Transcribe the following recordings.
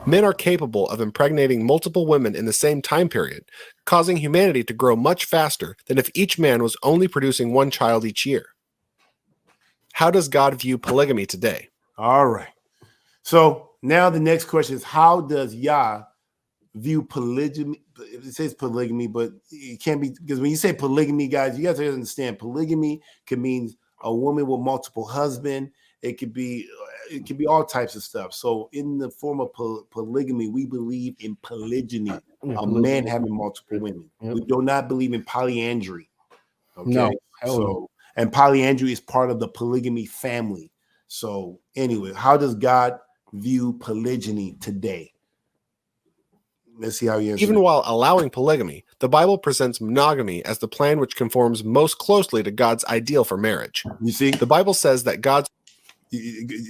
Men are capable of impregnating multiple women in the same time period, causing humanity to grow much faster than if each man was only producing one child each year. How does God view polygamy today? All right. So now the next question is, how does Yah view polygamy? It says polygamy, but it can't be, because when you say polygamy, guys, you guys have to understand polygamy can mean a woman with multiple husbands. It could be all types of stuff. So in the form of polygamy, we believe in polygyny, a man having multiple women. Yep. We do not believe in polyandry. Okay. No, So, and polyandry is part of the polygamy family. So anyway, how does God view polygyny today? Let's see how you answer. Even while allowing polygamy, the Bible presents monogamy as the plan which conforms most closely to God's ideal for marriage. You see, the Bible says that God's...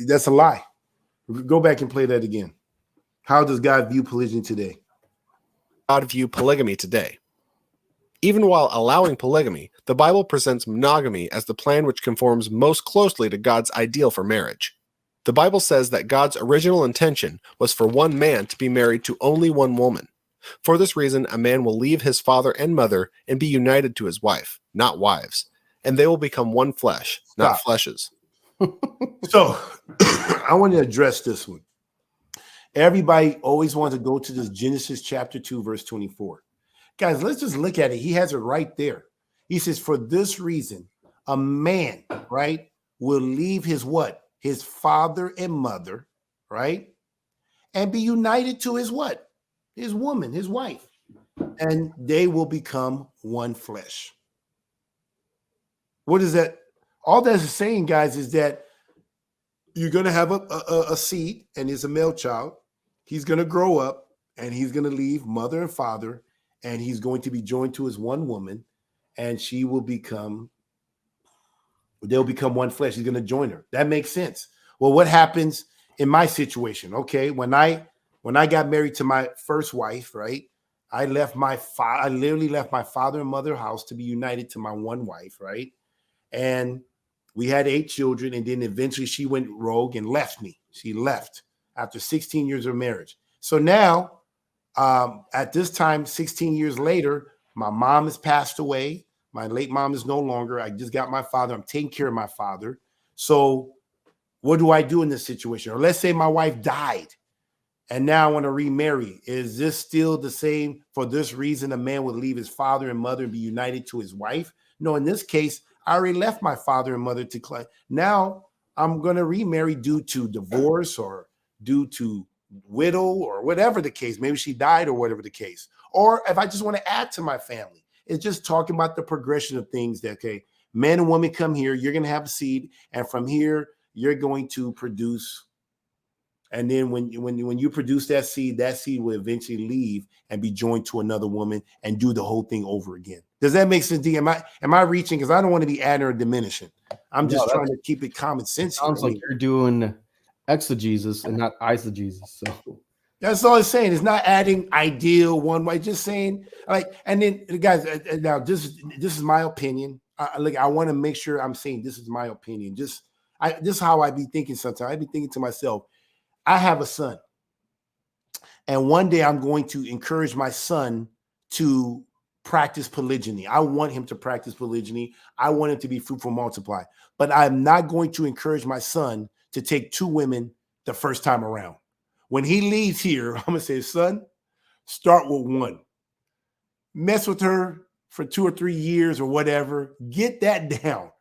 That's a lie. Go back and play that again. How does God view polygyny today? God view polygamy today. Even while allowing polygamy, the Bible presents monogamy as the plan which conforms most closely to God's ideal for marriage. The Bible says that God's original intention was for one man to be married to only one woman. For this reason, a man will leave his father and mother and be united to his wife, not wives, and they will become one flesh, not fleshes. So, I want to address this one. Everybody always wants to go to this Genesis chapter 2, verse 24. Guys, let's just look at it. He has it right there. He says, for this reason, a man, right, will leave his what? His father and mother, right? And be united to his what? His woman, his wife. And they will become one flesh. What is that? All that's saying, guys, is that you're going to have a seed, and it's a male child. He's going to grow up, and he's going to leave mother and father, and he's going to be joined to his one woman, and she will become, they'll become one flesh. He's going to join her. That makes sense. Well, what happens in my situation? Okay, when I got married to my first wife, right? I literally left my father and mother house to be united to my one wife, right? And we had 8 children, and then eventually she went rogue and left me. She left after 16 years of marriage. So now, at this time, 16 years later, my mom has passed away. My late mom is no longer. I just got my father. I'm taking care of my father. So what do I do in this situation? Or let's say my wife died, and now I want to remarry. Is this still the same? For this reason, a man would leave his father and mother and be united to his wife? No, in this case, I already left my father and mother to claim. Now I'm going to remarry due to divorce or due to widow or whatever the case. Maybe she died or whatever the case. Or if I just want to add to my family, it's just talking about the progression of things that, okay, man and woman come here, you're going to have a seed. And from here, you're going to produce. And then when you produce that seed will eventually leave and be joined to another woman and do the whole thing over again. Does that make sense, D? Am I reaching? Because I don't want to be adding or diminishing. I'm just trying to keep it common sense. Sounds like you're doing exegesis and not eisegesis. So that's all it's saying. It's not adding ideal one way. Just saying like. And then guys, now this is my opinion. I want to make sure I'm saying this is my opinion. This is how I be thinking sometimes. I be thinking to myself, I have a son, and one day I'm going to encourage my son to practice polygyny. I want him to practice polygyny. I want him to be fruitful, multiply. But I'm not going to encourage my son to take 2 women the first time around. When he leaves here, I'm going to say, son, start with 1. Mess with her for 2 or 3 years or whatever. Get that down.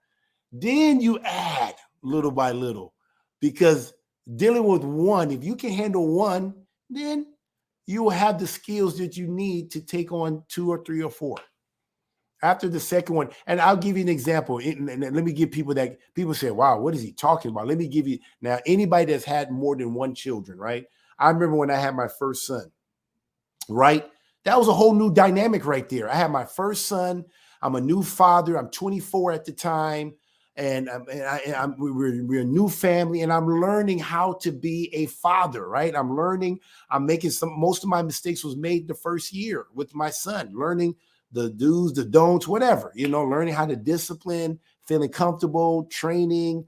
Then you add little by little, because dealing with 1, if you can handle 1, then you will have the skills that you need to take on 2 or 3 or 4. After the second one, and I'll give you an example. And let me give people that people say, wow, what is he talking about? Let me give you now, anybody that's had more than 1 children, right? I remember when I had my first son, right? That was a whole new dynamic right there. I had my first son. I'm a new father. I'm 24 at the time. And we're a new family, and I'm learning how to be a father, right? I'm making most of my mistakes was made the first year with my son, learning the do's, the don'ts, whatever, learning how to discipline, feeling comfortable, training,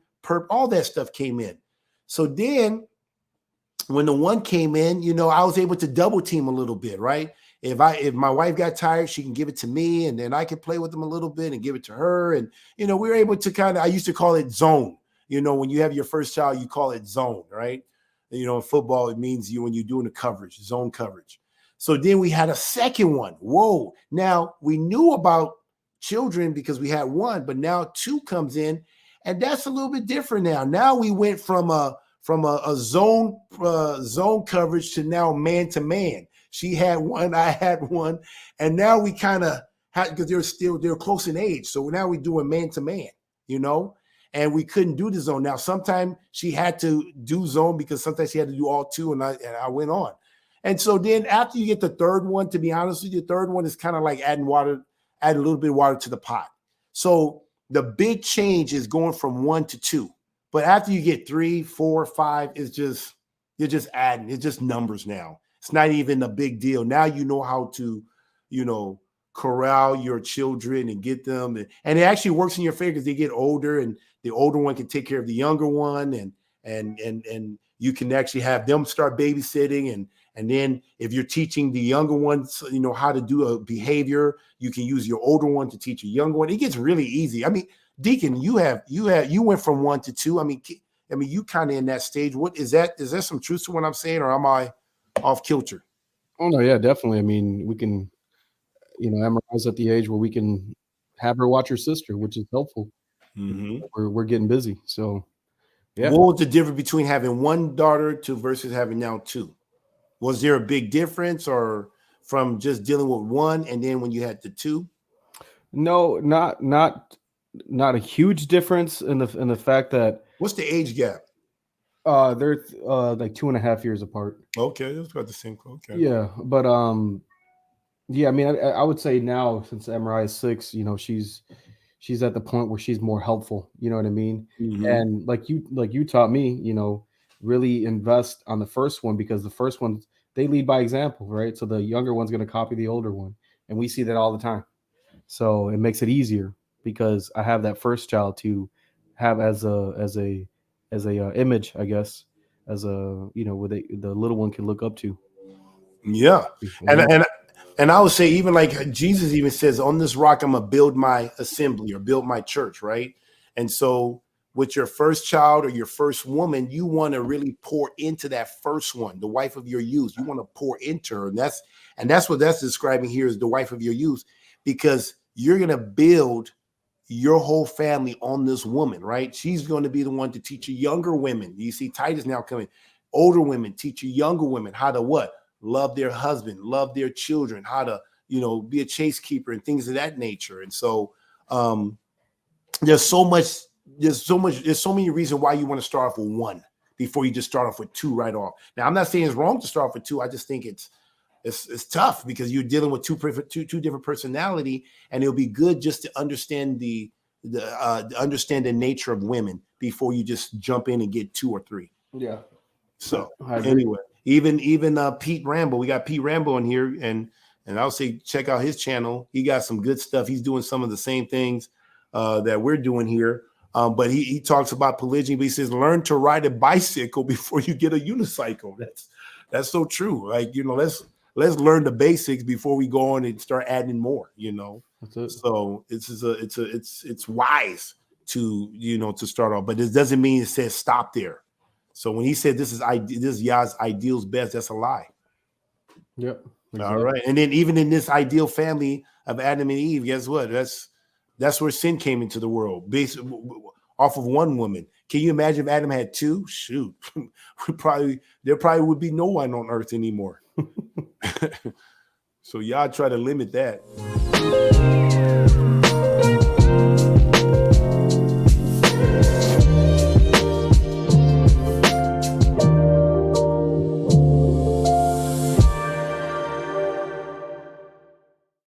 all that stuff came in. So then when the one came in, I was able to double team a little bit, right? If my wife got tired, she can give it to me, and then I can play with them a little bit and give it to her. And we were able to I used to call it zone. When you have your first child, you call it zone, right? In football, it means when you're doing the coverage, zone coverage. So then we had a second one. Whoa. Now we knew about children because we had one, but now two comes in, and that's a little bit different now. Now we went from a zone coverage to now man to man. She had one, I had one, and now we kind of had, because they're close in age. So now we're doing man to man, and we couldn't do the zone. Now sometimes she had to do zone because sometimes she had to do all two, and I went on. And so then after you get the third one, to be honest with you, the third one is kind of like adding a little bit of water to the pot. So the big change is going from 1 to 2. But after you get 3, 4, 5, you're just adding. It's just numbers now. It's not even a big deal. Now you know how to, corral your children and get them. And it actually works in your favor because they get older, and the older one can take care of the younger one, and you can actually have them start babysitting. And then if you're teaching the younger ones, how to do a behavior, you can use your older one to teach a younger one. It gets really easy. I mean, Deacon, you went from 1 to 2. I mean, you kind of in that stage. What is that? Is there some truth to what I'm saying, or am I off kilter? Oh no, yeah, definitely. I mean, we can, Emma's at the age where we can have her watch her sister, which is helpful. Mm-hmm. We're getting busy, so yeah. What was the difference between having one daughter versus having now 2? Was there a big difference, or from just dealing with one and then when you had the 2? No, not a huge difference in the fact that what's the age gap? They're like 2.5 years apart. Okay, that's about the same. Okay. Yeah, but yeah, I mean, I would say now, since MRI is 6, she's at the point where she's more helpful. You know what I mean? Mm-hmm. And like you taught me, really invest on the first one, because the first one, they lead by example, right? So the younger one's going to copy the older one, and we see that all the time. So it makes it easier because I have that first child to have as a image, I guess, as a where the little one can look up to. Yeah, and I would say, even like Jesus even says, on this rock I'm gonna build my assembly, or build my church, right? And so with your first child or your first woman, you want to really pour into that first one, the wife of your youth. You want to pour into her, and that's what that's describing here, is the wife of your youth, because you're gonna build your whole family on this woman, right? She's going to be the one to teach you younger women. You see Titus now coming. Older women teach you younger women how to what? Love their husband, love their children, how to, be a chase keeper and things of that nature. And so there's so many reasons why you want to start off with 1 before you just start off with 2 right off. Now, I'm not saying it's wrong to start off with 2. I just think it's tough because you're dealing with two different personality, and it'll be good just to understand the nature of women before you just jump in and get 2 or 3. Yeah. So anyway, even Pete Rambo, we got Pete Rambo in here, and I'll say check out his channel. He got some good stuff. He's doing some of the same things that we're doing here. But he talks about polygyny, but he says learn to ride a bicycle before you get a unicycle. That's so true. Like, let's learn the basics before we go on and start adding more, That's it. So it's wise to start off, but this doesn't mean it says stop there. So when he said this is Yah's ideals best, that's a lie. Yep. Exactly. All right. And then even in this ideal family of Adam and Eve, guess what? That's where sin came into the world, based off of one woman. Can you imagine if Adam had 2? Shoot, there probably would be no one on earth anymore. So y'all try to limit that.